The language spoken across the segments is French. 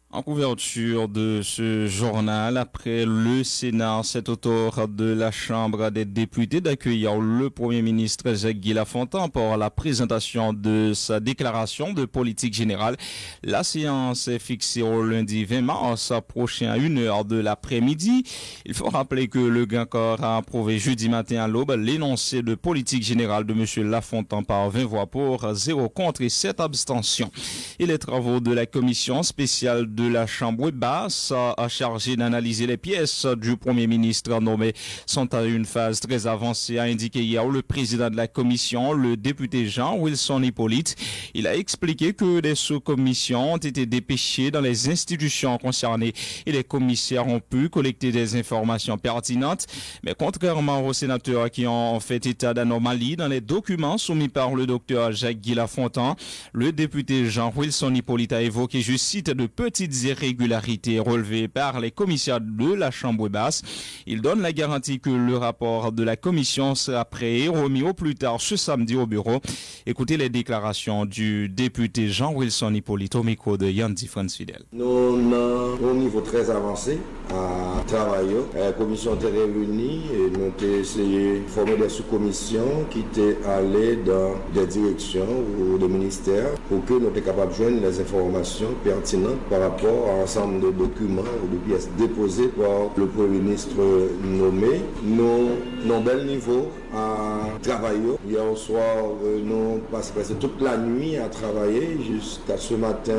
En couverture de ce journal, après le Sénat, c'est au tour de la Chambre des députés d'accueillir le Premier ministre Jacques-Guy Lafontaine pour la présentation de sa déclaration de politique générale. La séance est fixée au lundi 20 mars prochain à 1h de l'après-midi. Il faut rappeler que le Gancor a approuvé jeudi matin à l'aube l'énoncé de politique générale de M. Lafontaine par 20 voix pour, 0 contre et 7 abstentions. Et les travaux de la commission spéciale de la Chambre basse a chargé d'analyser les pièces du Premier ministre nommé sont à une phase très avancée, a indiqué hier le président de la commission, le député Jean-Wilson Hippolyte. Il a expliqué que des sous-commissions ont été dépêchées dans les institutions concernées et les commissaires ont pu collecter des informations pertinentes. Mais contrairement aux sénateurs qui ont fait état d'anomalies dans les documents soumis par le docteur Jacques-Guy Lafontaine, le député Jean-Wilson Hippolyte a évoqué, je cite, de petites irrégularités relevées par les commissaires de la Chambre basse. Il donne la garantie que le rapport de la commission sera prêt et remis au plus tard ce samedi au bureau. Écoutez les déclarations du député Jean-Wilson Hippolyte au micro de Yandy France Fidèle. Nous avons un niveau très avancé à travailler. La commission était réunie et nous avons essayé de former des sous-commissions qui étaient allées dans des directions ou des ministères pour que nous soyons capables de joindre les informations pertinentes par rapport à un ensemble de documents ou de pièces déposées par le Premier ministre nommé. Nous avons un bel niveau à travailler. Hier soir, nous passons presque toute la nuit à travailler. Jusqu'à ce matin,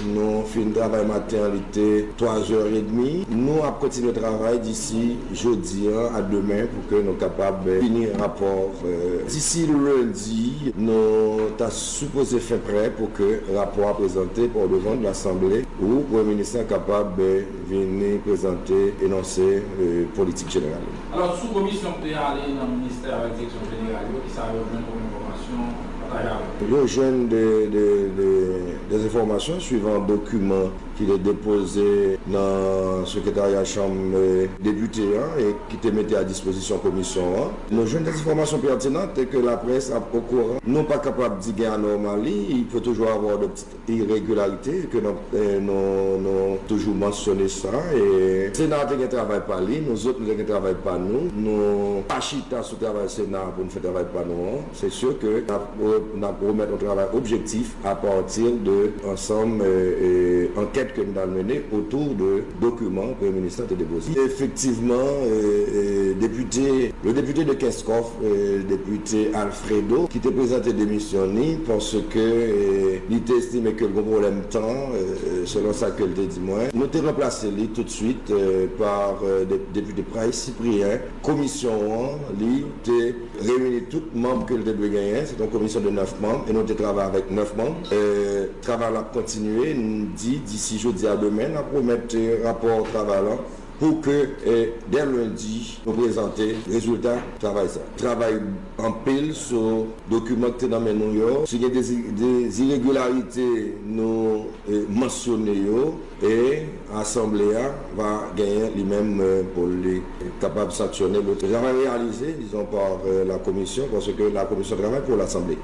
nous avons fait un travail matin, il était 3h30. Nous allons continuer le travail d'ici jeudi à demain pour que nous soyons capables de finir le rapport. D'ici lundi, nous sommes supposé faire prêt pour que le rapport soit présenté pour devant de l'Assemblée où le Premier ministre est capable de venir présenter, énoncer politique générale. Alors, sous-commission peut aller dans le ministère de la direction générale, qui ça rejoint comme information. Je joins des informations suivant un document qui est déposé dans le secrétariat Chambre député et qui te mettait à disposition de la commission. Nous joignons des informations pertinentes et que la presse a au courant. Nous ne sommes pas capables de dire anormalie, il peut toujours avoir de petites irrégularités, que nous toujours mentionné ça. Et le Sénat ne travaille pas lui, nous autres ne travaillons pas nous. Nous pas chita sur le travail Sénat pour nous faire travail pas nous. C'est sûr que nous allons remettre un travail objectif à partir de ensemble enquête que nous avons menée autour de documents que le ministère a déposés. Effectivement, le député de Keskov, le député Alfredo, qui était présenté démissionné parce que il était estimé que le problème temps, selon ça que le dit moi, nous avons remplacé tout de suite par le député Price Cyprien. Commission, il était réuni tous les membres que le devait gagner. C'est une commission de 9 membres et nous avons travaillé avec 9 membres. Le travail a continué, nous dit d'ici jeudi à demain, nous allons promettre un rapport au travail pour que dès lundi, nous présenter le résultat du travail. Travail en pile sur le document que nous avons dans s'il y a des irrégularités, nous mentionnons et l'Assemblée va gagner lui-même pour les capables de sanctionner le travail réalisé, disons, par la Commission, parce que la Commission travaille pour l'Assemblée.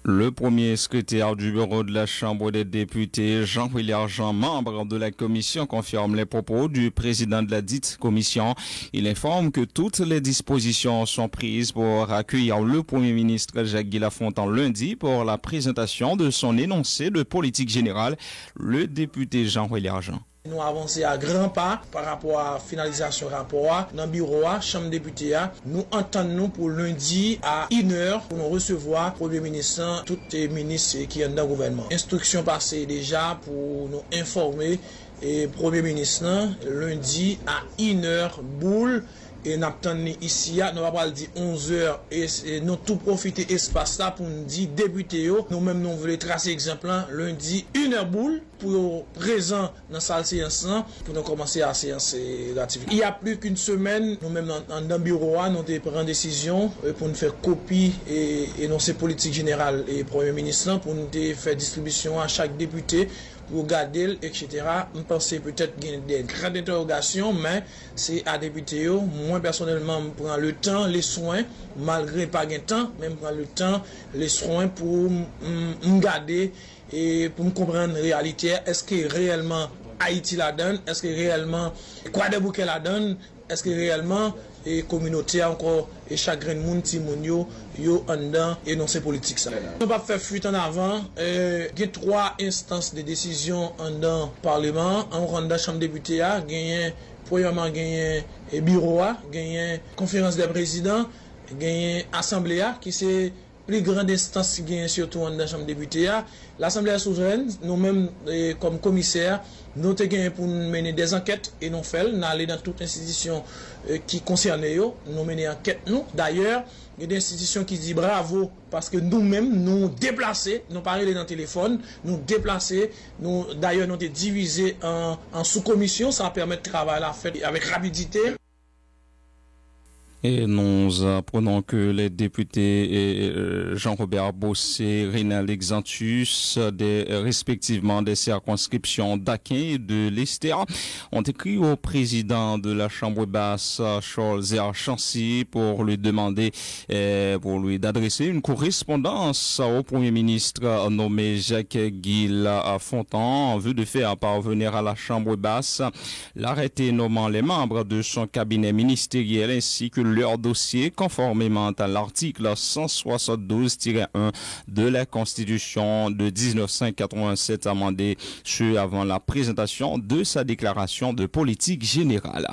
Le premier secrétaire du bureau de la Chambre des députés, Jean-William Jean, membre de la commission, confirme les propos du président de la dite commission. Il informe que toutes les dispositions sont prises pour accueillir le Premier ministre Jacques-Guy Lafontaine lundi pour la présentation de son énoncé de politique générale. Le député Jean-William Jean. Nous avançons à grands pas par rapport à la finalisation du rapport dans le bureau, Chambre député. Nous entendons pour lundi à 1h pour nous recevoir le Premier ministre, tous les ministres qui sont dans le gouvernement. Instruction passée déjà pour nous informer et Premier ministre lundi à 1h boule. Et nous attendons ici, nous allons pas dire 11h et nous tout profiter espace là pour nous dire député, nous-mêmes nous voulons tracer exemple lundi 1h boule pour présent dans la salle séance pour nous commencer à la séance ratifiée. Il y a plus qu'une semaine, nous-mêmes dans le bureau, nous avons pris une décision pour nous faire copie et énoncer politique générale et Premier ministre pour nous faire distribution à chaque député pour garder, etc. Je pense peut-être qu'il y a des grandes interrogations, mais c'est à député. Moi, personnellement, je prends le temps, les soins, malgré pas de temps, même prendre le temps, les soins pour me garder et pour me comprendre la réalité. Est-ce que réellement Haïti la donne? Est-ce que réellement Guadeloupe la donne? Est-ce que réellement et communauté encore et chagrin moun ti moun yo en dedans et non c'est politique ça. On va pas faire fuite en avant. Il y a 3 instances de décision en dedans parlement, en randa chambre député a gagné premièrement gagné bureau a gagné conférence des présidents, gagné assemblée a qui c'est plus grande instance qui gagne surtout en chambre député a. L'Assemblée souveraine, nous-mêmes comme commissaire, nous avons pour mener des enquêtes et nous faisons, nous allons dans toute institution qui concerne nous, nous menons enquête nous. D'ailleurs, il y a des institutions qui disent bravo parce que nous-mêmes, nous déplacer, nous parlons dans le téléphone, nous déplacer, nous d'ailleurs nous sommes divisés en sous-commissions, ça permet de travailler la fête avec rapidité. Et nous apprenons que les députés Jean-Robert Bossé, Rénal Exantus, respectivement des circonscriptions d'Aquin et de l'Esther, ont écrit au président de la Chambre basse, Charles Zéar-Chancy, pour lui demander, pour lui d'adresser une correspondance au Premier ministre nommé Jacques-Guy Lafontan en vue de faire parvenir à la Chambre basse l'arrêté nommant les membres de son cabinet ministériel ainsi que leur dossier conformément à l'article 172-1 de la Constitution de 1987 amendée, ce avant la présentation de sa déclaration de politique générale.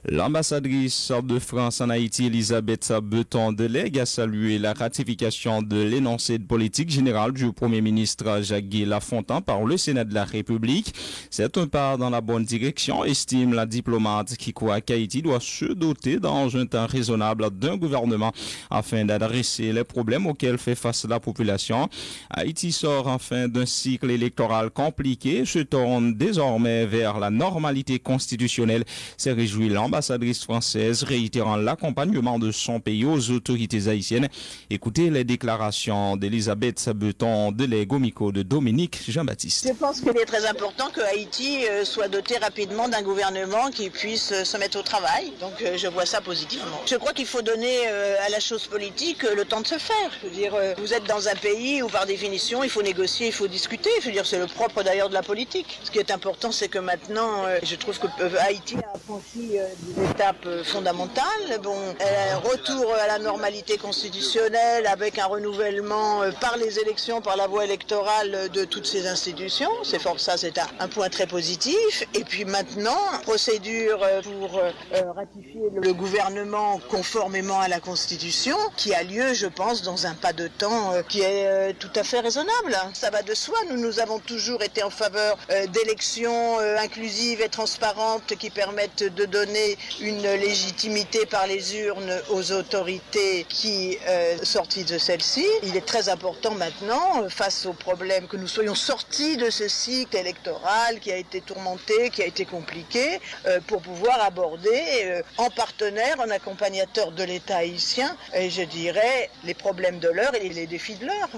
L'ambassadrice de France en Haïti, Elisabeth Beton-Delègue, a salué la ratification de l'énoncé de politique générale du Premier ministre Jacques-Guy Lafontan par le Sénat de la République. C'est un pas dans la bonne direction, estime la diplomate qui croit qu'Haïti doit se doter dans un temps raisonnable d'un gouvernement afin d'adresser les problèmes auxquels fait face la population. Haïti sort enfin d'un cycle électoral compliqué, se tourne désormais vers la normalité constitutionnelle. C'est réjoui l'ambassadrice française réitérant l'accompagnement de son pays aux autorités haïtiennes. Écoutez les déclarations d'Elisabeth Beton-Delègue au micro de Dominique Jean-Baptiste. Je pense qu'il est très important que Haïti soit doté rapidement d'un gouvernement qui puisse se mettre au travail. Donc je vois ça positivement. Je crois qu'il faut donner à la chose politique le temps de se faire. Je veux dire, vous êtes dans un pays où par définition il faut négocier, il faut discuter. Je veux dire, c'est le propre d'ailleurs de la politique. Ce qui est important, c'est que maintenant, je trouve que Haïti a franchi des étapes fondamentales. Bon, retour à la normalité constitutionnelle avec un renouvellement par les élections, par la voie électorale de toutes ces institutions. C'est un point très positif. Et puis maintenant, procédure pour ratifier le gouvernement conformément à la Constitution qui a lieu, je pense, dans un pas de temps qui est tout à fait raisonnable. Ça va de soi. Nous avons toujours été en faveur d'élections inclusives et transparentes qui permettent de donner une légitimité par les urnes aux autorités qui sorties de celle-ci. Il est très important maintenant, face au problème, que nous soyons sortis de ce cycle électoral qui a été tourmenté, qui a été compliqué, pour pouvoir aborder en partenaire, en accompagnateur de l'État haïtien, et je dirais, les problèmes de l'heure et les défis de l'heure.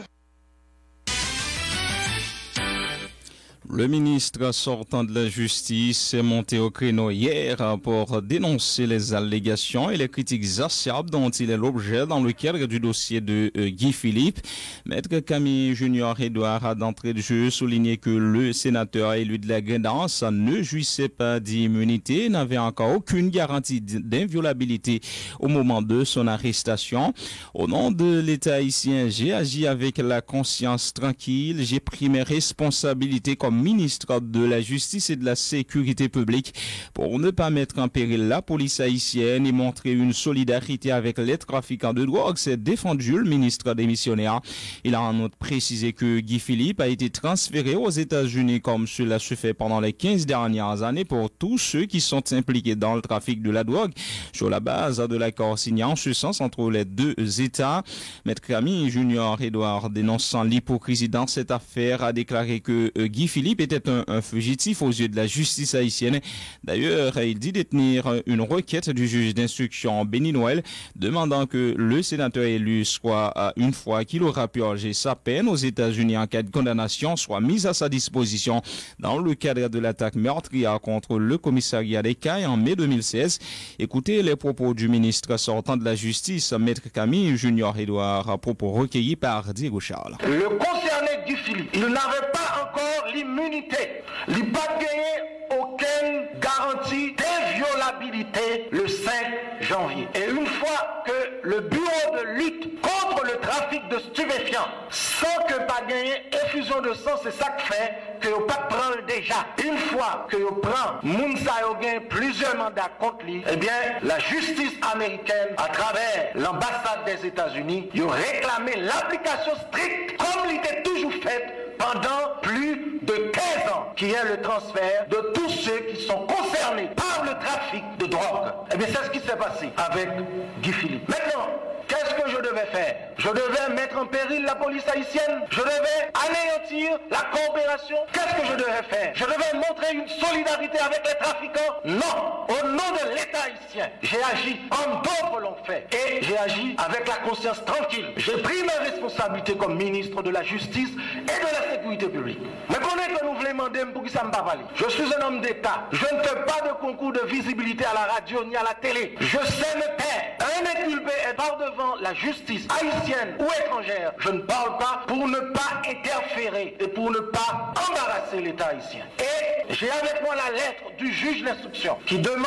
Le ministre sortant de la Justice est monté au créneau hier pour dénoncer les allégations et les critiques acerbes dont il est l'objet dans le cadre du dossier de Guy Philippe. Maître Camille Junior Edouard a d'entrée de jeu souligné que le sénateur élu de la Grandance ne jouissait pas d'immunité, n'avait encore aucune garantie d'inviolabilité au moment de son arrestation. Au nom de l'État haïtien, j'ai agi avec la conscience tranquille, j'ai pris mes responsabilités comme ministre de la Justice et de la Sécurité publique pour ne pas mettre en péril la police haïtienne et montrer une solidarité avec les trafiquants de drogue, s'est défendu le ministre démissionnaire. Il a en outre précisé que Guy Philippe a été transféré aux États-Unis comme cela se fait pendant les 15 dernières années pour tous ceux qui sont impliqués dans le trafic de la drogue sur la base de l'accord signé en ce sens entre les deux États. Maître Camille Junior Edouard, dénonçant l'hypocrisie dans cette affaire, a déclaré que Guy Philippe Philippe était un fugitif aux yeux de la justice haïtienne. D'ailleurs, il dit détenir une requête du juge d'instruction Benny Noël demandant que le sénateur élu soit, une fois qu'il aura purgé sa peine aux États-Unis en cas de condamnation, soit mis à sa disposition dans le cadre de l'attaque meurtrière contre le commissariat des Cayes en mai 2016. Écoutez les propos du ministre sortant de la Justice, Maître Camille Junior Edouard, propos recueillis par Diego Charles. Le concerné Guy Philippe, il n'avait pas encore l'immunité. Il n'a pas gagné aucune garantie d'inviolabilité le 5 janvier. Et une fois que le bureau de lutte contre le trafic de stupéfiants, sans que pas gagné effusion de sang, c'est ça que fait que vous pas prendre déjà. Une fois que vous prenez Mounsa Yogen plusieurs mandats contre lui, eh bien, la justice américaine, à travers l'ambassade des États-Unis, ils ont réclamé l'application stricte, comme il était toujours faite pendant plus de 15 ans, qui est le transfert de tous ceux qui sont concernés par le trafic de drogue. Eh bien, c'est ce qui s'est passé avec Guy Philippe. Maintenant, qu'est-ce que je devais faire? Je devais mettre en péril la police haïtienne. Je devais anéantir la coopération. Qu'est-ce que je devais faire? Je devais montrer une solidarité avec les trafiquants? Non. Au nom de l'État haïtien, j'ai agi comme d'autres l'ont fait. Et j'ai agi avec la conscience tranquille. J'ai pris mes responsabilités comme ministre de la Justice et de la Sécurité publique. Mais connaissez que nous voulons demander pour qui ça me parle. Je suis un homme d'État. Je ne fais pas de concours de visibilité à la radio ni à la télé. Je sais me taire. Un inculpé est par devant la justice haïtienne ou étrangère. Je ne parle pas pour ne pas interférer et pour ne pas embarrasser l'État haïtien. Et j'ai avec moi la lettre du juge d'instruction qui demande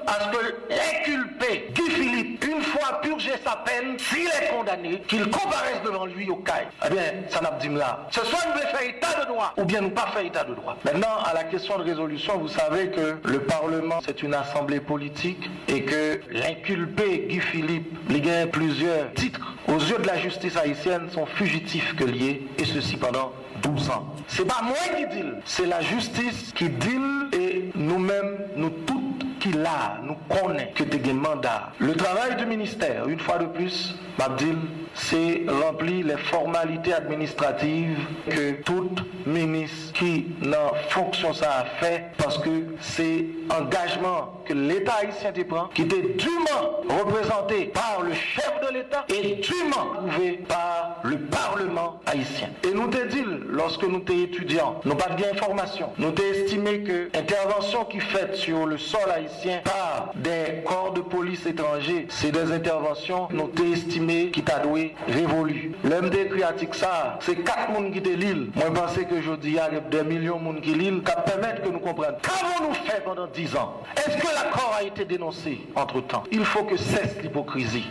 à ce que l'inculpé Guy Philippe, une fois purgé sa peine, s'il est condamné, qu'il comparaisse devant lui au CAI. Eh bien, ça n'a pas dit là. Ce soit nous devons faire état de droit ou bien nous pas faire état de droit. Maintenant, à la question de résolution, vous savez que le Parlement, c'est une assemblée politique et que l'inculpé Guy Philippe, il y a plusieurs titres aux yeux de la justice haïtienne sont fugitifs que liés, et ceci pendant 12 ans. C'est pas moi qui dis, c'est la justice qui dit, et nous-mêmes, nous toutes qui là, nous connaissons que tu as un mandat. Le travail du ministère, une fois de plus, Mabdil, c'est remplir les formalités administratives que tout ministre qui dans fonction ça a fait, parce que c'est engagement que l'État haïtien prend, qui était dûment représenté par le chef de l'État et dûment prouvé par le Parlement haïtien. Et nous te dit, lorsque nous étions étudiants, nous pas de information, nous t'ai estimé que l'intervention qui fait sur le sol haïtien par des corps de police étrangers, c'est des interventions, nous t'ai estimé qui t'a doué révolu. L'homme décrit ça, c'est 4 personnes qui étaient l'île. Moi, je pensais que je dis, il y a des millions de monde qui l'île, qui permettent que nous comprenions. Qu'avons-nous fait pendant 10 ans? Est-ce que l'accord a été dénoncé entre-temps? Il faut que cesse l'hypocrisie.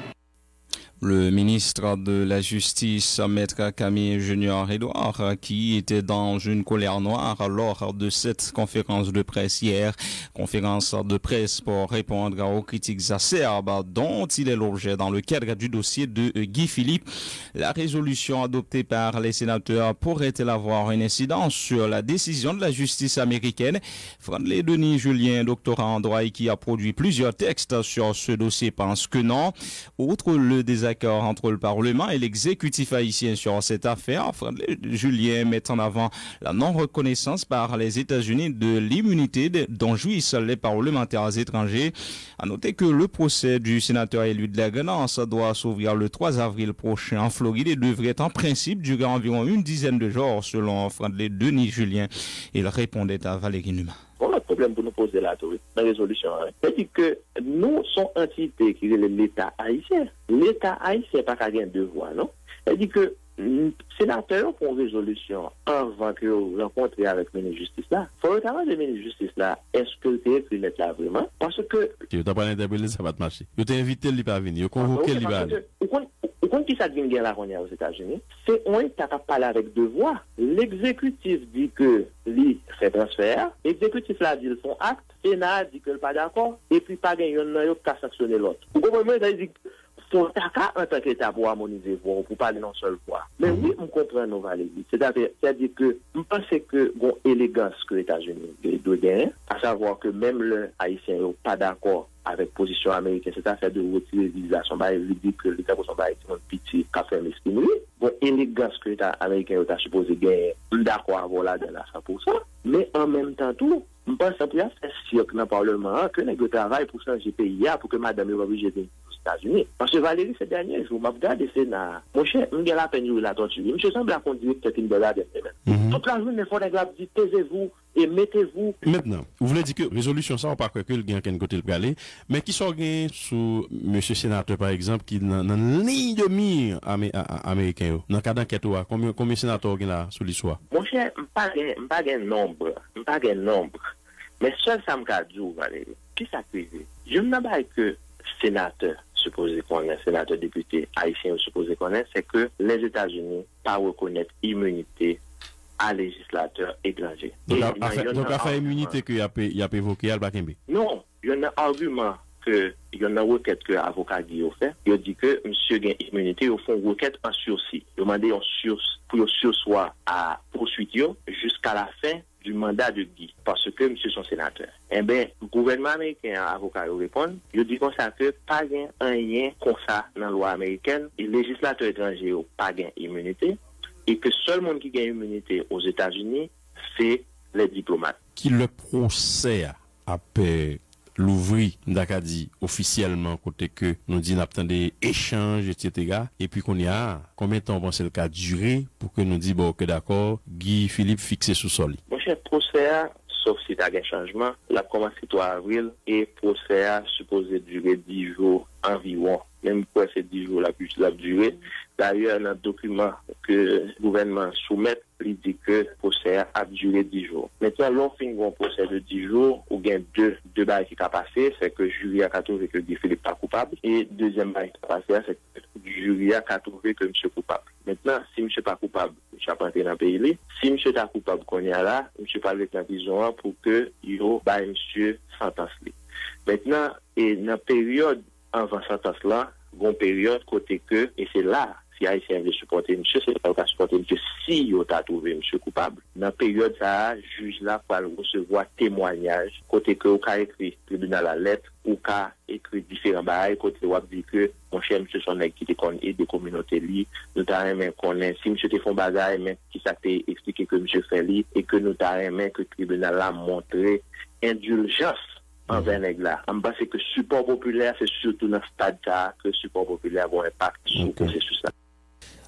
Le ministre de la Justice, Maître Camille Junior Edouard, qui était dans une colère noire lors de cette conférence de presse hier, conférence de presse pour répondre aux critiques acerbes dont il est l'objet dans le cadre du dossier de Guy Philippe. La résolution adoptée par les sénateurs pourrait-elle avoir une incidence sur la décision de la justice américaine? Franklin Denis Julien, doctorant en droit et qui a produit plusieurs textes sur ce dossier, pense que non. Outre le désaccord entre le Parlement et l'exécutif haïtien sur cette affaire, Julien met en avant la non-reconnaissance par les États-Unis de l'immunité dont jouissent les parlementaires étrangers. À noter que le procès du sénateur élu de la Guenance doit s'ouvrir le 3 avril prochain en Floride et devrait en principe durer environ une dizaine de jours selon Franklin Denis Julien. Il répondait à Valérie Numa. On a un problème pour nous poser la résolution. C'est-à-dire que nous sommes entité qui est l'État haïtien. L'État haïtien n'a pas qu'à un devoir, non? C'est-à-dire que les sénateurs font une résolution avant que vous rencontrez avec le ministre de la Justice là. Il faut retarder le ministre de la Justice là. Est-ce que tu es écrit là vraiment? Parce que. Tu n'as pas l'interpellé, ça va te marcher. Tu t'es invité, il va venir. Tu convoqué, il va venir. Quand qui ça devient la rogne aux États-Unis, c'est on est capable de parler avec deux voix. L'exécutif dit que lui fait transfert, l'exécutif là dit ils font acte, Sénat dit que le pas d'accord, et puis pas gagner un qui a sanctionné l'autre. Vous comprenez? Ça dit faut en tant qu'État pour harmoniser voix, pour parler dans seule voix. Mais oui, on comprend nos Valérie. C'est-à-dire que je pense que bon élégance que les États-Unis doivent gagner, à savoir que même les Haïtiens n'ont pas d'accord avec position américaine, c'est-à-dire de retirer l'utilisation, il dit que l'État pour son Haïti un petit café mesquinerie. Bon élégance que l'État américain est supposé gagner, d'accord avoir là dans 100%, mais en même temps tout. Je pense que c'est sûr que dans le Parlement, que nous travaillons pour changer le pays, pour que madame soit obligée de aux États-Unis. Parce que Valérie, ces derniers jours, je regarde le Sénat. Mon cher, je la peine de la torture. Je semble à conduire peut-être une balade. Toute la journée, il faut dire, taisez-vous et mettez-vous. Maintenant, vous voulez dire que résolution ça, on ne peut pas que le gain qu'un côté le aller, mais qui sont gain sous monsieur sénateur, par exemple, qui dans une ligne de mire américain, dans le cas d'enquête, combien de sénateurs gain là sous l'histoire? Mon cher, je ne pas un nombre. Mais seul ça me dit, Valérie, qui s'accuse? Je me dis que sénateur, supposé qu'on est sénateur député haïtien, supposé qu'on est, c'est que les États-Unis pas reconnaître immunité à législateur étranger. Donc, affaire immunité qu'il y a évoqué, Alba Kembe? Non, il y a un argument que, il y a une requête que l'avocat Guillaume fait. Il dit que monsieur gagne immunité, au fond, requête en sursis. Il demande pour sursoir à poursuite jusqu'à la fin du mandat de Guy, parce que monsieur son sénateur. Eh bien, le gouvernement américain, avocat, répond, il dit comme ça que pas rien comme ça dans la loi américaine, et les législateurs étrangers n'ont pas gain immunité, et que seul monde qui gagne immunité aux États-Unis, c'est les diplomates. Qui le procès après l'ouvrir d'Acadie officiellement côté que nous dit des échanges etc. et puis qu'on y a combien de temps pensez le cas durer pour que nous dit bon que d'accord Guy Philippe fixé sous sol. Mon cher procès sauf si tu as un changement, la commencé 3 avril et procès supposé durer 10 jours environ. Même pour ces 10 jours la durée. D'ailleurs, dans le document que le gouvernement soumet, il dit que le procès a duré 10 jours. Maintenant, l'on finit un procès de 10 jours, où il y a deux barres qui sont passées, c'est que le jury a trouvé que Guy Philippe n'est pas coupable. Et deuxième barre qui est passée, c'est que le jury a trouvé que M. est coupable. Maintenant, si M. n'est pas coupable, M. n'a pas entré dans le pays. Si M. est coupable qu'on est là, M. pas avec la prison pour que il y ait M. sentence. Maintenant, et dans la période avant sentence là, une période côté que, et c'est là, si Haïtien veut supporter monsieur, c'est pas le cas supporter monsieur si il a trouvé monsieur coupable. Dans la période ça, juge là va recevoir témoignage côté que au cas écrit tribunal la lettre ou cas écrit différents bails côté ou dit que mon cher monsieur son qui te connaît des communautés li, nous t'a même connaît si monsieur te font bagaille mais qui ça t'est expliqué que monsieur fait li et que nous t'a même que le tribunal l'a montré indulgence envers les gars. On pense que le support populaire, c'est surtout dans ce stade-là que le support populaire a un impact sur le processus.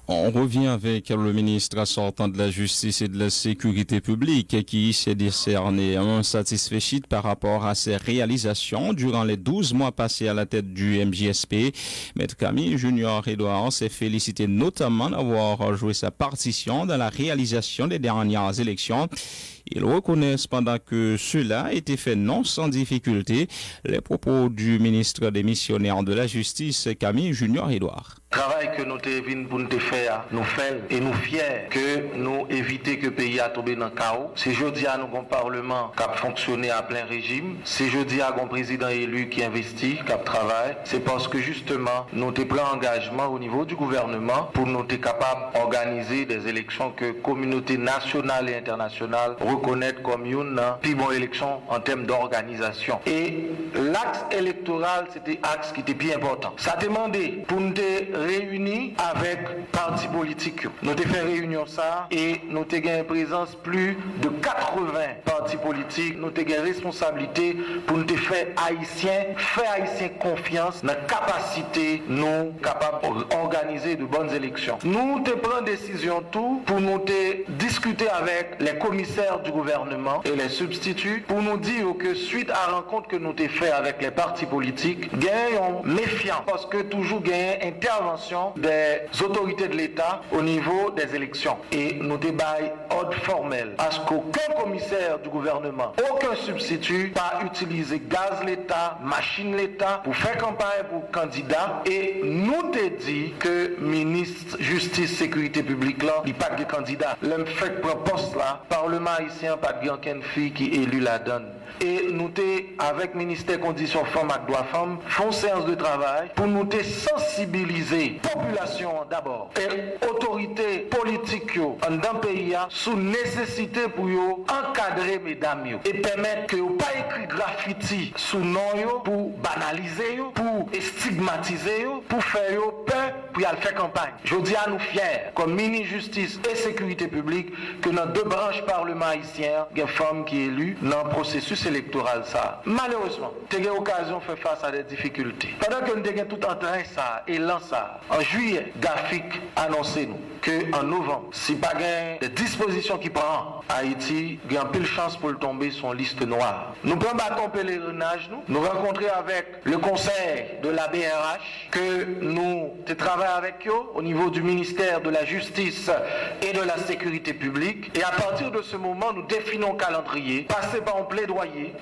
On revient avec le ministre sortant de la Justice et de la Sécurité publique qui s'est décerné un satisfait par rapport à ses réalisations durant les 12 mois passés à la tête du MJSP. Maître Camille Junior Edouard s'est félicité notamment d'avoir joué sa partition dans la réalisation des dernières élections. Il reconnaît cependant que cela a été fait non sans difficulté. Les propos du ministre des missionnaires de la Justice, Camille Junior Edouard. Travail que nous devons pour nous faire, nous faisons et nous fiers que nous éviter que le pays a tombé dans le chaos. C'est jeudi à nous un parlement qui a fonctionné à plein régime. C'est jeudi à un président élu qui investit, qui travaille. C'est parce que justement nous avons pris engagement au niveau du gouvernement pour nous être capables d'organiser des élections que la communauté nationale et internationale reconnaît comme une plus bonne élection en termes d'organisation. Et l'axe électoral, c'était un axe qui était bien important. Ça demandait pour nous réunis avec partis politiques. Nous avons fait réunion ça et nous avons une présence plus de 80 partis politiques. Nous avons une responsabilité pour nous faire haïtiens confiance dans la capacité nous capables d'organiser de bonnes élections. Nous avons pris une décision tout pour nous discuter avec les commissaires du gouvernement et les substituts pour nous dire que suite à la rencontre que nous avons fait avec les partis politiques, gagnons méfiant parce que toujours gagnons intervention des autorités de l'État au niveau des élections. Et nous débaillons ordre formel à ce qu'aucun commissaire du gouvernement, aucun substitut, pas utiliser gaz l'État, machine l'État pour faire campagne pour candidat. Et nous te dit que ministre justice sécurité publique là, il n'y a pas de candidat. L'homme fait pour poste là, Parlement haïtien, pas de fille qui élu la donne. et nous avec ministère conditions femmes et droits femmes font séance de travail pour nous sensibiliser population d'abord et autorité politique dans le pays sous nécessité pour encadrer mesdames et permettre que vous pas écrit graffiti sous nom pour banaliser pour stigmatiser pour faire peur pour y aller faire campagne. Je dis à nous fiers comme ministre justice et sécurité publique que dans deux branches parlement haïtien, il y a des femmes qui sont élues dans le processus électoral ça. Malheureusement, tu as eu l'occasion de faire face à des difficultés. Pendant que nous avons tout entrain ça et l'an ça, en juillet, GAFIC annoncé nous qu'en novembre, si pas des dispositions qui prennent Haïti, il y a pile chance pour le tomber sur liste noire. Nous prenons bâton pèlerinage, nous rencontrer avec le conseil de la BRH, que nous travaillons avec eux au niveau du ministère de la Justice et de la Sécurité publique. Et à partir de ce moment, nous définons un calendrier, passer par un plaidoyer.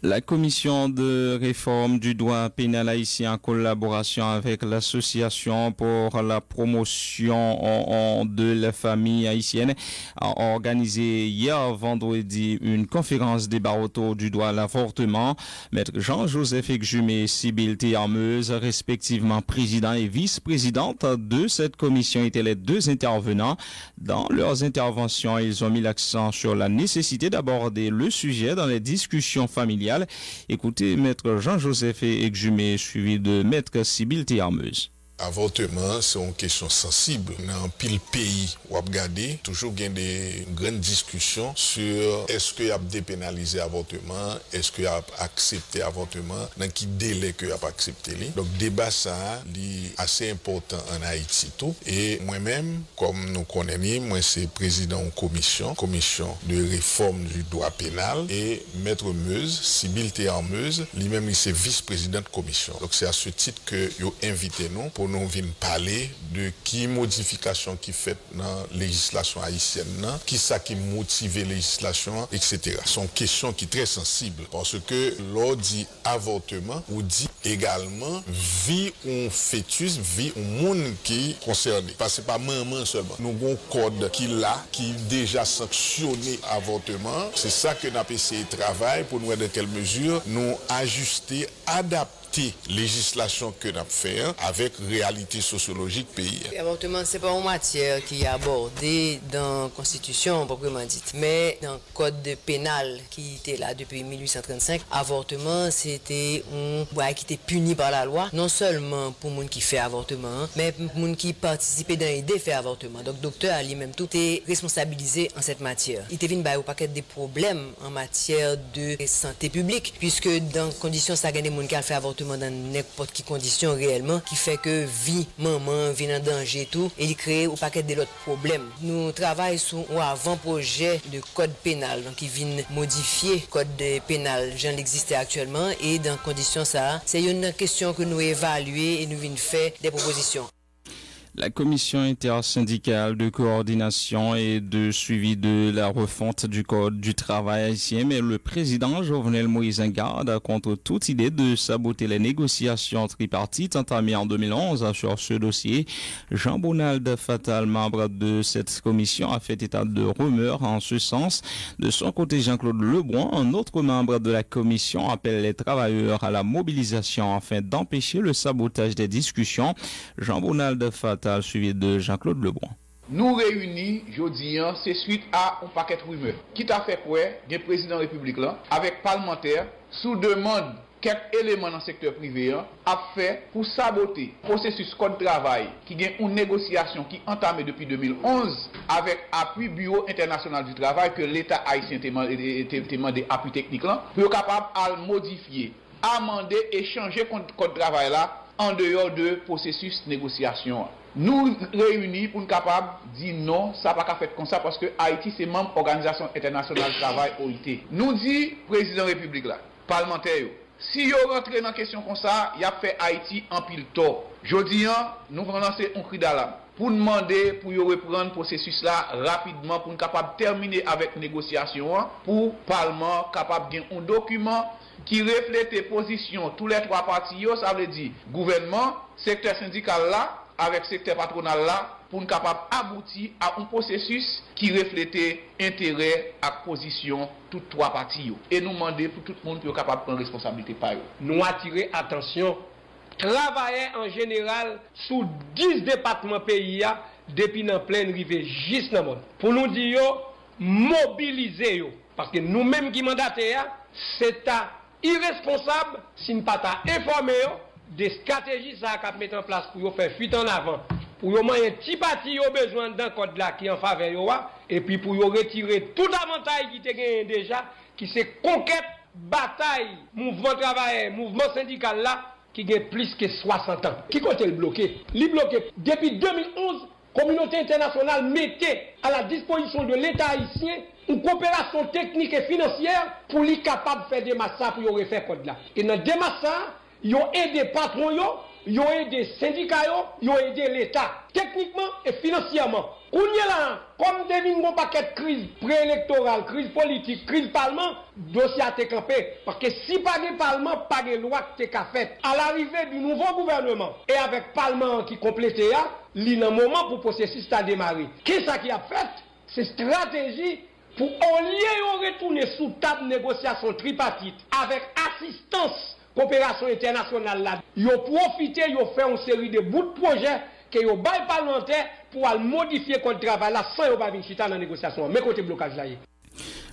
La commission de réforme du droit pénal haïtien en collaboration avec l'association pour la promotion de la famille haïtienne a organisé hier vendredi une conférence débat autour du droit à l'avortement. Maître Jean-Joseph Exumé et Sybille Théarmeuse, respectivement président et vice-présidente de cette commission, étaient les deux intervenants. Dans leurs interventions, ils ont mis l'accent sur la nécessité d'aborder le sujet dans les discussions familiales. Écoutez Maître Jean-Joseph Exumé suivi de Maître Sybille Théarmeuse. Avortement, c'est une question sensible. Dans pile pays, où regarder, toujours il y a des grandes discussions sur est-ce qu'il y a dépénalisé l'avortement, est-ce qu'il y a accepté l'avortement, dans quel délai qu'il y a accepté. Donc, débat ça, est assez important en Haïti tout. Et moi-même, comme nous connaissons, moi c'est président de commission de réforme du droit pénal et Maître Meuse, Sybille Théarmeuse, lui-même c'est vice-président de commission. Donc, c'est à ce titre que vous invitez nous pour nous venir parler de qui modification qui fait dans la législation haïtienne, qui ça qui motive la législation, etc. C'est une question qui est très sensible parce que l'on dit avortement ou dit également vie un fœtus, vie un monde qui est concerné. Parce que ce n'est pas maman seulement. Nous avons un code qui là, qui déjà sanctionné avortement. C'est ça que nous avons essayé de travailler pour nous voir dans quelle mesure nous ajuster, adapter législation que nous avons fait avec réalité sociologique pays. L'avortement, ce n'est pas une matière qui est abordée dans la Constitution proprement dite, mais dans le code pénal qui était là depuis 1835, avortement, c'était un droit qui était puni par la loi, non seulement pour les gens qui font avortement, mais pour les gens qui participent dans l'idée de faire avortement. Donc, le docteur Ali, même tout, est responsabilisé en cette matière. Il était venu au paquet des problèmes en matière de santé publique, puisque dans les conditions, ça gagne des gens qui ont fait avortement dans n'importe quelle condition réellement, qui fait que vie, maman, vient en danger et tout, et il crée au paquet de l'autre problème. Nous travaillons sur un avant-projet de code pénal, donc il vient modifier le code pénal, j'en existait actuellement, et dans conditions ça, c'est une question que nous évaluons et nous venons faire des propositions. La commission intersyndicale de coordination et de suivi de la refonte du code du travail haïtien, mais le président Jovenel Moïse garde contre toute idée de saboter les négociations tripartites entamées en 2011 sur ce dossier. Jean-Bonald Fatal, membre de cette commission, a fait état de rumeurs en ce sens. De son côté, Jean-Claude Lebron, un autre membre de la commission, appelle les travailleurs à la mobilisation afin d'empêcher le sabotage des discussions. Jean-Bonald Fatal suivi de Jean-Claude Lebron. Nous réunis, jeudi, c'est suite à un paquet de rumeurs. Qui t'a fait quoi, le président de la République là, avec parlementaires, sous demande quelques éléments dans le secteur privé, a fait pour saboter le processus code travail qui a une négociation qui est entamée depuis 2011 avec appui Bureau international du travail que l'État haïtien a demandé appui technique là, pour être capable de modifier, amender et changer le code travail là en dehors de processus de négociation. Nous réunis pour nous capables de dire non, ça n'a pas fait comme ça parce que Haïti c'est membre de l'Organisation internationale du travail OIT. Nous dit président de la République là, parlementaire, si vous rentrez dans la question comme ça, il a fait Haïti en pile tort. Jodi, nous allons lancer un cri d'alarme pour demander pour reprendre le processus là rapidement pour nous capable de terminer avec la négociation pour le Parlement capable de gagner un document qui reflète les positions tous les trois partis, ça veut dire gouvernement, secteur syndical là avec le secteur patronal là pour nous capable aboutir à un processus qui reflétait intérêt et position toutes trois parties. Et nous demander pour tout le monde pour capable prendre responsabilité par eux. Nous attirer attention, travailler en général sous 10 départements pays depuis dans pleine rive juste dans monde. Pour nous dire mobiliser parce que nous-mêmes qui mandatés c'est irresponsable si nous pas informer des stratégies ça qu'a mettre en place pour faire fuite en avant. Pour un petit parti au besoin d'un code là qui en faveur et puis pour retirer tout avantage qui te gagné déjà qui c'est conquête, bataille, mouvement travailleur, mouvement syndical là qui gagne plus que 60 ans. Qui compte le bloquer? Il bloqué depuis 2011. Communauté internationale mettait à la disposition de l'État haïtien une coopération technique et financière pour lui capable de faire des massacres pour y refaire code là. Et dans des massacres, ils ont aidé patrons, ils ont aidé syndicats, ils ont aidé l'État, techniquement et financièrement. On y est là, comme des un paquet de crise préélectorale, crise politique, crise parlement, dossier a été campé. Parce que si pas de parlement, pas de loi qui est faite. À l'arrivée du nouveau gouvernement, et avec parlement qui complétait, il y a un moment pour le processus à démarrer. Qu'est-ce qui a fait? C'est stratégie pour au lieu de retourner sous table de négociation tripartite avec assistance coopération internationale là. Ils ont profité, ils ont fait une série de bouts de projets que ils ont bail parlementaire pour modifier le code de travail là sans y venir chita dans la négociation. Mais côté blocage là.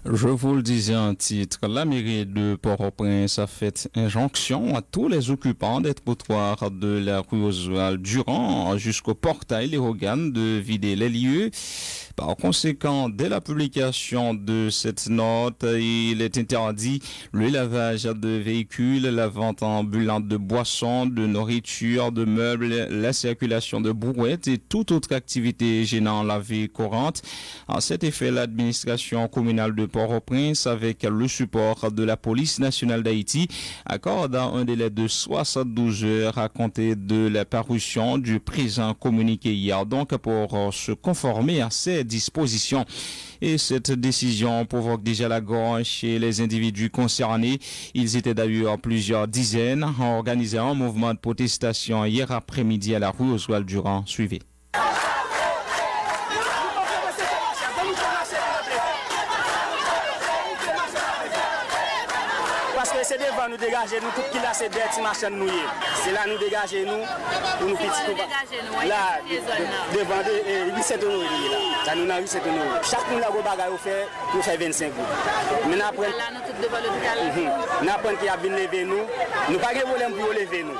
Je vous le disais en titre, la mairie de Port-au-Prince a fait injonction à tous les occupants des trottoirs de la rue Oswald Durand jusqu'au portail Les Roganes de vider les lieux. Par conséquent, dès la publication de cette note, il est interdit le lavage de véhicules, la vente ambulante de boissons, de nourriture, de meubles, la circulation de brouettes et toute autre activité gênant la vie courante. À cet effet, l'administration communale de Port-au-Prince, avec le support de la police nationale d'Haïti, accorde un délai de 72 heures à compter de la parution du présent communiqué hier, donc pour se conformer à ces dispositions. Et cette décision provoque déjà la gorge chez les individus concernés. Ils étaient d'ailleurs plusieurs dizaines, ont organisé un mouvement de protestation hier après-midi à la rue Oswald Durand. Suivez. C'est devant nous dégager nous tout qui là c'est des petits machins nous. C'est là nous dégager nous pour nous petits là devant de 17 euros là. Ça nous a 17 euros. Chaque monde a go bagaille fait pour faire 25 euros. Mais après là nous tout devant l'hôpital. N'apprend qui a venir lever nous pas de problème pour lever nous.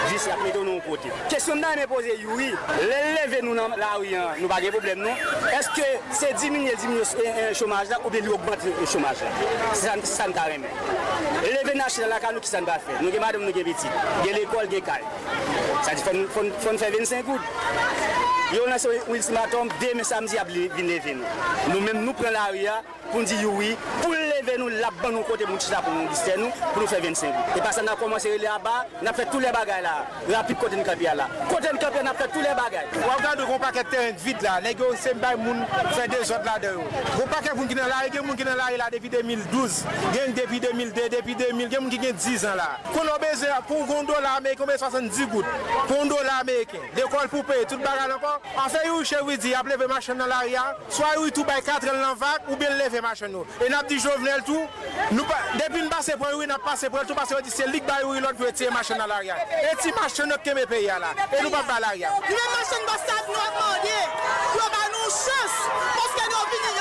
Juste après nous côté. Question n'a poser oui, lever nous là oui nous pas de problème non. Est-ce que c'est diminuer chômage là ou bien augmenter le chômage là? Ça ne carrément. Les nations là nous qui s'en va faire. Nous madame nous qui petit. Il y a l'école qui caille. Ça dit faut faire 25 gouttes. Yo on a ultimatum demain samedi à venir lever nous. Nous même nous prend la rue pour dire oui pour lever nous là-bas nous côté Moutissa pour nous distraire nous pour nous faire 25 gouttes. Et parce qu'on a commencé là-bas, on a fait tous les bagages là. Rapide côté de Campia là. Côté de Campia on a fait tous les bagages. On regarde un paquet de terrain vide là. Les gars c'est pas moun fait des autres là-dedans. Gros paquet moun qui dans la rue, moun qui dans la rue là depuis 2012, gagne depuis 2002, depuis 2000, gagne moun qui gagne 10 ans là. Qu'on a besoin pour $1 américain 70 gouttes. Pour $1 américain. L'école pour payer tout bagage encore. En fait, vous chez vous dit, lever machine dans l'arrière, soit vous tout by 4 ans vague ou bien lever machine nous. Et n'a dit Jovenel tout, nous depuis nous passer pour oui, n'a passé pour tout parce que c'est ligue by oui l'autre veut tirer machine dans l'arrière. Et si machine qui me paye là et nous pas à l'arrière. Les machines Bostad nous a demandé, nous ba nous chance parce que nous vinn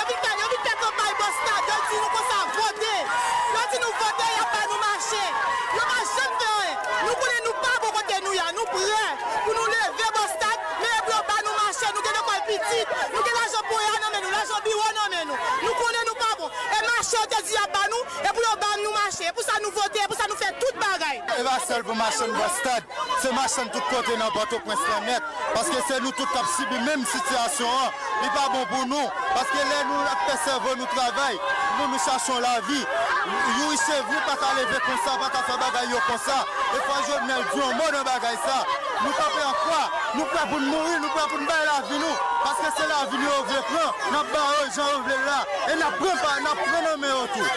campagne Bostad, dit nous comme ça voter. Quand nous voter, y a pas nous marcher. Nous pas jamais faire. Nous connaissons nous pas pour côté nous nous prêts pour nous lever Bostad, mais nous pas nous marcher, nous avons l'école petite, nous avons l'argent pour nous, l'argent bureau nous. Nous connaissons nous pas bon. Et marcher te dit à pas nous et pour nous marcher, pour ça nous voter, pour ça nous faire toute bagaille. Et va seul pour marcher Bostad, c'est marcher tout côté dans Port-au-Prince net parce que c'est nous tout cap subir même situation. Il pas bon pour nous parce que là nous fait cerveau nous travail, nous cherchons la vie. Vous c'est vous pas qu'à lever comme ça, pas qu'à faire bagaille comme ça. Et quand je venais du mot de bagaille ça, nous pas faire quoi? Nous pas pour mourir, nous pas pour bailler la vie nous parce que c'est la vie nous veut prendre. N'a pas gens veulent là et n'a prend pas, n'a prend mais autour.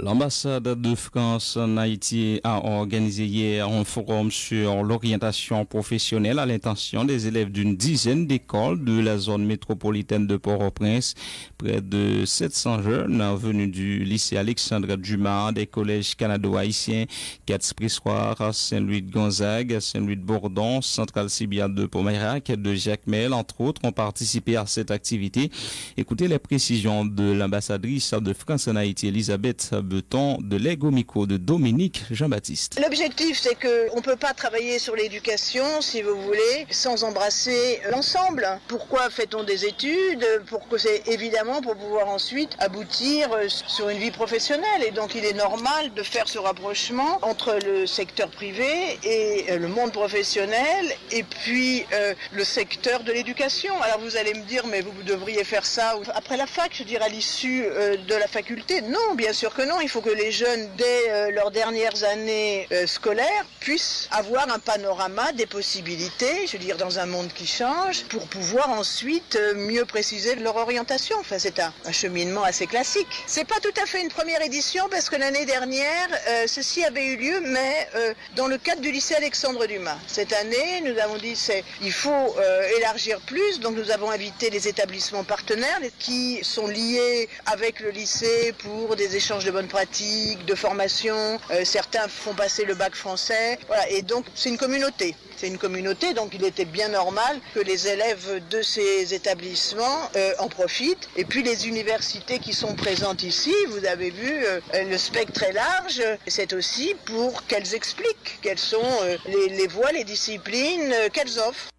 L'ambassade de France en Haïti a organisé hier un forum sur l'orientation professionnelle à l'intention des élèves d'une dizaine d'écoles de la zone métropolitaine de Port-au-Prince. Près de 700 jeunes venus du lycée Alexandre Dumas, des collèges canado-haïtiens, Quatre-Prissoir, Saint-Louis de Gonzague, Saint-Louis de Bourdon, Centrale Sibia de Pomerac, de Jacmel, entre autres, ont participé à cette activité. Écoutez les précisions de l'ambassadrice de France en Haïti, Elisabeth Beton, de l'Egomico de Dominique Jean-Baptiste. L'objectif, c'est qu'on ne peut pas travailler sur l'éducation, si vous voulez, sans embrasser l'ensemble. Pourquoi fait-on des études? C'est évidemment pour pouvoir ensuite aboutir sur une vie professionnelle. Et donc il est normal de faire ce rapprochement entre le secteur privé et le monde professionnel et puis le secteur de l'éducation. Alors vous allez me dire, mais vous devriez faire ça après la fac, je dirais à l'issue de la faculté. Non, bien sûr que non. Il faut que les jeunes, dès leurs dernières années scolaires, puissent avoir un panorama des possibilités, je veux dire, dans un monde qui change, pour pouvoir ensuite mieux préciser leur orientation. Enfin, c'est un cheminement assez classique. C'est pas tout à fait une première édition, parce que l'année dernière, ceci avait eu lieu, mais dans le cadre du lycée Alexandre Dumas. Cette année, nous avons dit il faut élargir plus, donc nous avons invité les établissements partenaires qui sont liés avec le lycée pour des échanges de bonnes pratiques, de formation. Certains font passer le bac français. Voilà. Et donc, c'est une communauté. C'est une communauté, donc il était bien normal que les élèves de ces établissements en profitent. Et puis les universités qui sont présentes ici, vous avez vu, le spectre est large. C'est aussi pour qu'elles expliquent quelles sont les voies, les disciplines qu'elles offrent.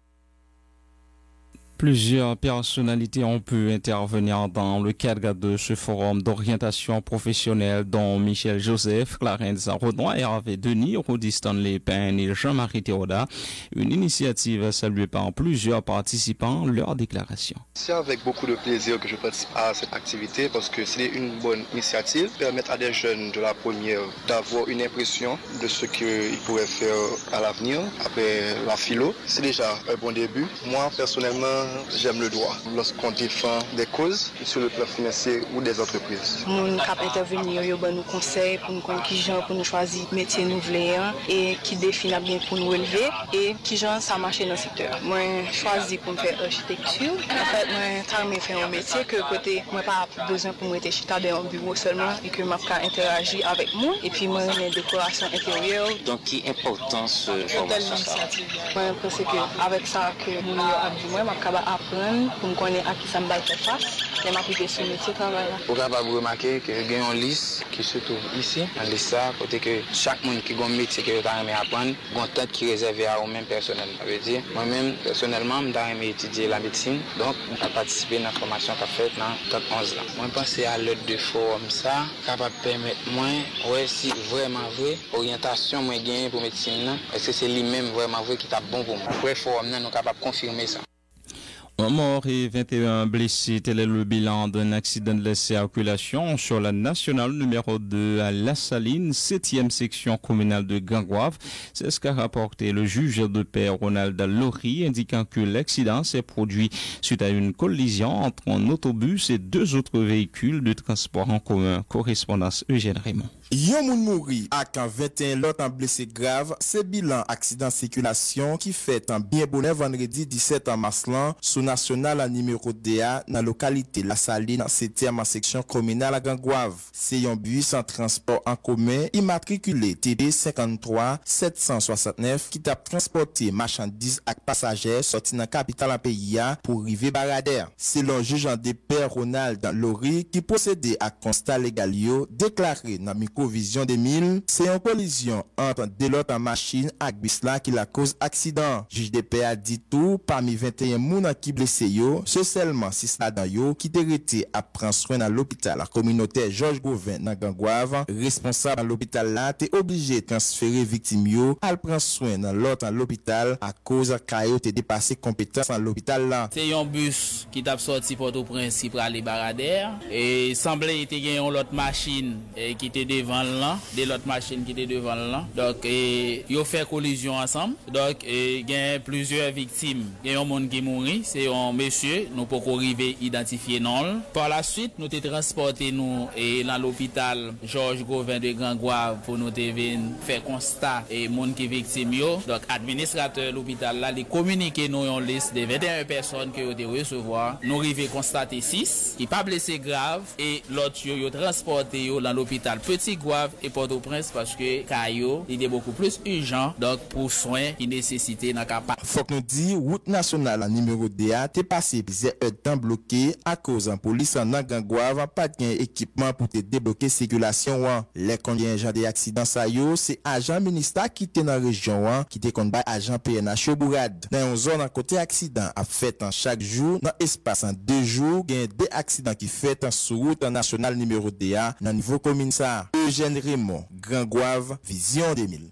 Plusieurs personnalités ont pu intervenir dans le cadre de ce forum d'orientation professionnelle, dont Michel Joseph, Clarence Rodnoy, Hervé Denis, Rodi Stanley Payne et Jean-Marie Théoda. Une initiative saluée par plusieurs participants, leur déclaration. C'est avec beaucoup de plaisir que je participe à cette activité parce que c'est une bonne initiative, permettre à des jeunes de la première d'avoir une impression de ce qu'ils pourraient faire à l'avenir après la philo. C'est déjà un bon début. Moi, personnellement, j'aime le droit lorsqu'on défend des causes sur le plan financier ou des entreprises. Nous avons intervenir, nous avons des conseils pour nous connaître pour nous choisir le métier nous voulons et qui définit bien pour nous relever et qui genre ça marche dans le secteur. Moi, choisi pour faire architecture. En fait, moi, je faire un métier que côté, moi, pas besoin pour moi être chita dans un bureau seulement et que moi, je interagir avec moi et puis moi, les décorations intérieures. Donc, qui est importance l'initiative? Moi, je pense qu'avec ça, que nous avons moi, apprendre pour me connaître à qui ça me va faire face et m'appliquer sur le métier de travail. Vous pouvez remarquer que il y a une liste qui se trouve ici, dans liste ça, côté que chaque monde qui a un métier que vous avez apprendre, il y a un temps qui est réservé à vous-même personnel. Ça veut dire, moi-même, personnellement, j'ai étudié la médecine, donc j'ai participé à la formation que j'ai faite dans 11 ans. Moi, je pense à l'aide de forum ça, capable de permettre moi, ouais, si vraiment vrai, orientation moi gagne pour médecine, est-ce que c'est lui-même vraiment vrai qui t'a bon pour moi. Après forum, nous sommes capables de confirmer ça. Un mort et 21 blessés, tel est le bilan d'un accident de la circulation sur la nationale numéro 2 à La Saline, 7e section communale de Ganguave. C'est ce qu'a rapporté le juge de paix Ronald Laurie, indiquant que l'accident s'est produit suite à une collision entre un autobus et deux autres véhicules de transport en commun. Correspondance Eugène Raymond. Yon moun mouri ak 21 lot en blessé grave, c'est bilan accident circulation qui fait en bien bonheur vendredi 17 mars lan sous national à numéro DA dans localité La Saline, 7e section communale à Ganguave. C'est un bus en transport en commun immatriculé TD 53 769 qui t'a transporté marchandises ak passagers sorti dans capitale en pays pour river Baradère. Selon juge en paix Ronald Laurie qui procédait à constat légal yo déclaré dans Vision 2000, c'est une collision entre deux lots en machine ak bus là qui la cause accident. Juge de paix a dit tout, parmi 21 moun qui blessé yo, c'est seulement 6 là-dedans yo qui été à prendre soin dans l'hôpital communautaire Georges Gauvin dans Ganguave. Responsable de l'hôpital là, t'es obligé de transférer victime yo à prendre soin dans l'autre l'hôpital à cause kayo t'es dépassé compétence dans l'hôpital là. C'est un bus qui t'a sorti Port-au-Prince pour aller Baradère et semblait était gagne une autre machine qui était devant là, de l'autre machine qui était devant là. Donc, ils ont fait collision ensemble. Donc, il y a plusieurs victimes. Il y a un monde qui est mort, c'est un monsieur, nous pouvons arriver à identifier non. Par la suite, nous avons transporté nous dans l'hôpital Georges Gauvin de Grand-Goave pour nous faire constat et monde qui est victime. Donc, administrateur de l'hôpital là, il communique nous une liste de 21 personnes que vous devez recevoir. Nous arrivons à constater 6 qui pas blessés grave et l'autre ils transporté dans l'hôpital Petit Goave et Port-au-Prince parce que Caillou il est beaucoup plus urgent donc pour soins qui nécessitent dans capacité. Faut que nous dit route nationale numéro 2 t'est passé plusieurs temps bloqué à cause en police en Grand-Goave pas de équipement pour te débloquer circulation. Les contingents des accidents ça yo c'est agent ministère qui était dans région qui était contre agent PNH au Bourad dans une zone à côté accident a fait en chaque jour dans espace en 2 jours il y a 2 accidents qui fait en sur route nationale numéro 2 dans niveau commune ça. Eugène Raymond, Grand-Goave, Vision 2000.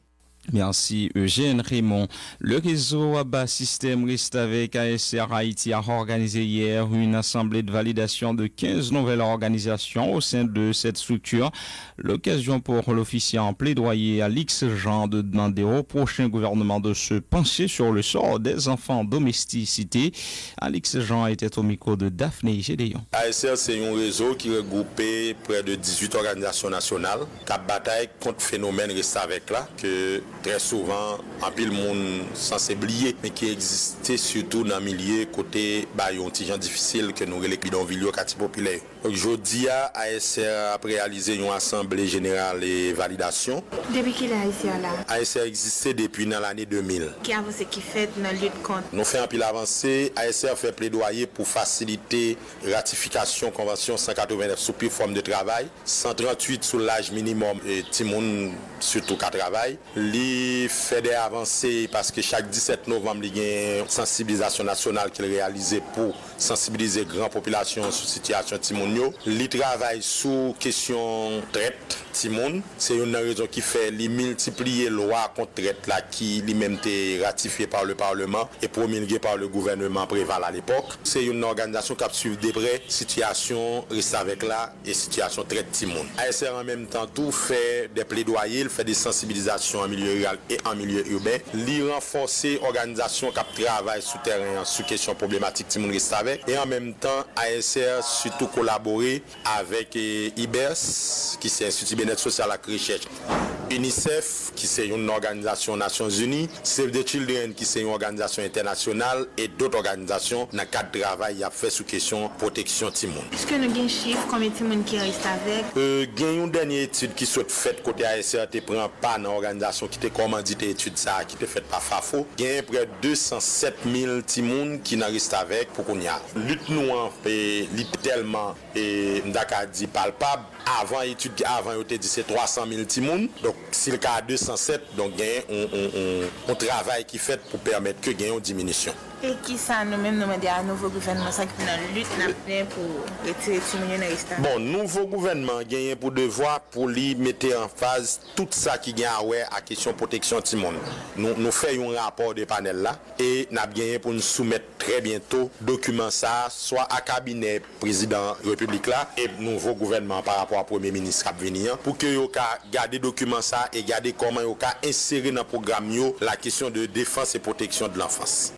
Merci Eugène Raymond. Le réseau Abba System reste avec ASR Haïti a organisé hier une assemblée de validation de 15 nouvelles organisations au sein de cette structure. L'occasion pour l'officier en plaidoyer Alix Jean de demander au prochain gouvernement de se pencher sur le sort des enfants domesticité. Alix Jean était au micro de Daphné Gédéon. ASR c'est un réseau qui regroupe près de 18 organisations nationales qui bataille contre le phénomène reste avec là que très souvent, en pile monde censé oublier, mais qui existait surtout dans le milieu côté un petit gens difficile que nous les bidonvilles au quartier populaire. Aujourd'hui, ASR a réalisé une assemblée générale et validation. Depuis qu'il a ASR là? ASR existait depuis l'année 2000. Qui a avancé qui fait dans la lutte contre? Nous faisons un pile avancé. ASR fait plaidoyer pour faciliter ratification convention 189 sous forme de travail, 138 sous l'âge minimum et Timoun surtout qu'à travail. Il fait des avancées parce que chaque 17 novembre, il y a une sensibilisation nationale qu'il réalisé pour sensibiliser la grande population sur la situation de Timounio. Il travaille sur question traite Timoun. C'est une raison qui fait multiplier la loi contre traite là, qui lui-même été ratifiée par le Parlement et promulguée par le gouvernement Préval à l'époque. C'est une organisation qui a suivi de près situation reste avec là et situation traite Timoun. ASR en même temps tout fait des plaidoyers, il fait des sensibilisations en milieu rural et en milieu urbain. Li renforcer organisation qui travaille sur terrain sur question problématique Timoun reste avec et en même temps ASR surtout collaborer avec IBERS qui c'est Institut Bien-être social et recherche, UNICEF qui c'est une organisation Nations Unies, Save the Children qui c'est une organisation internationale et d'autres organisations dans le cadre de travail y a fait sur question protection Timoun. Est-ce que nous avons un chiffre combien de Timoun qui reste avec? Il y a une dernière étude qui soit faite côté ASR te prend pas dans l'organisation qui te commandité étude ça qui te fait par FAFO. Il y a près de 207 000 Timoun qui n'en restent avec pour qu'on y a. Lutte nous tellement et m'daka dit palpable. Avant étude avant on te dit c'est 300 000 Timoun. Donc si le cas 207 donc on travail qui fait pour permettre que gagne une diminution. Et qui ça nous-mêmes nous demander à nouveau gouvernement ça qui dans lutte pour retirer Timoun dans reste. Bon, nouveau gouvernement gagne pour devoir pour lui mettre en phase tout ça qui gagne à question protection Timoun. Nous faisons un rapport de panel là et nous avons gagné pour nous soumettre très bientôt document ça soit à cabinet président République là et nouveau gouvernement par rapport au premier ministre qui venir pour que yo ka garder document ça et garder comment yo ka insérer dans programme yo la question de défense et protection de l'enfance.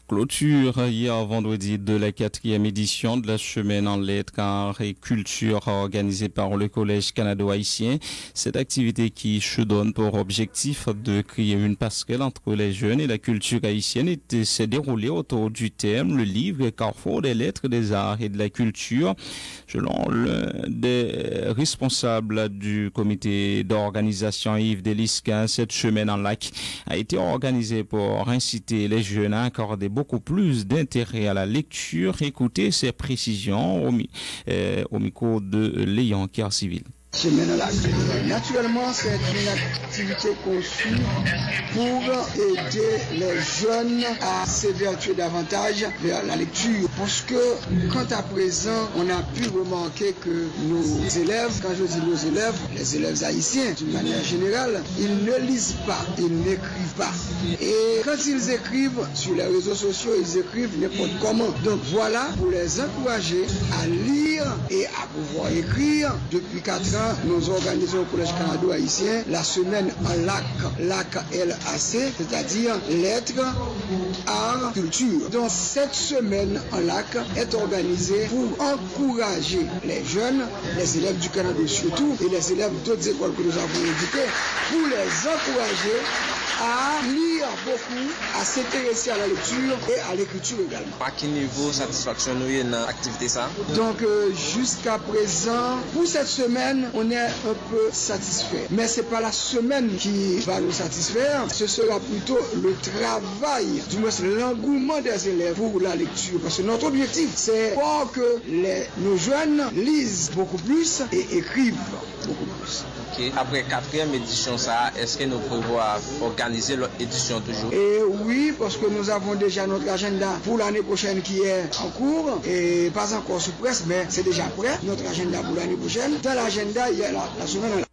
Clôture hier vendredi de la 4e édition de la semaine en lettres, arts et culture organisée par le Collège canado-haïtien. Cette activité qui se donne pour objectif de créer une passerelle entre les jeunes et la culture haïtienne s'est déroulée autour du thème le livre Carrefour des lettres, des arts et de la culture. Selon l'un des responsables du comité d'organisation Yves Delisca, cette semaine en lac a été organisée pour inciter les jeunes à accorder beaucoup plus d'intérêt à la lecture. Écoutez ces précisions au micro de Léon Civil. Naturellement, c'est une activité conçue pour aider les jeunes à s'évertuer davantage vers la lecture. Parce que, quant à présent, on a pu remarquer que nos élèves, quand je dis nos élèves, les élèves haïtiens, d'une manière générale, ils ne lisent pas, ils n'écrivent pas. Et quand ils écrivent sur les réseaux sociaux, ils écrivent n'importe comment. Donc voilà, pour les encourager à lire et à pouvoir écrire depuis 4 ans, nous organisons au Collège canado-haïtien la semaine en LAC, c'est-à-dire lettres, art, culture. Donc cette semaine en LAC est organisée pour encourager les jeunes, les élèves du Canada surtout, et les élèves d'autres écoles que nous avons éduquées, pour les encourager à lire beaucoup, à s'intéresser à la lecture et à l'écriture également. À quel niveau satisfaction nous y dans l'activité ça? Donc jusqu'à présent, pour cette semaine, on est un peu satisfait. Mais ce n'est pas la semaine qui va nous satisfaire, ce sera plutôt le travail, du moins l'engouement des élèves pour la lecture. Parce que notre objectif, c'est pour que nos jeunes lisent beaucoup plus et écrivent beaucoup plus. Okay. Après 4e édition, est-ce que nous prévoyons organiser l'autre édition toujours? Et oui, parce que nous avons déjà notre agenda pour l'année prochaine qui est en cours, et pas encore sous presse, mais c'est déjà prêt, notre agenda pour l'année prochaine. Dans l'agenda, il y a la semaine.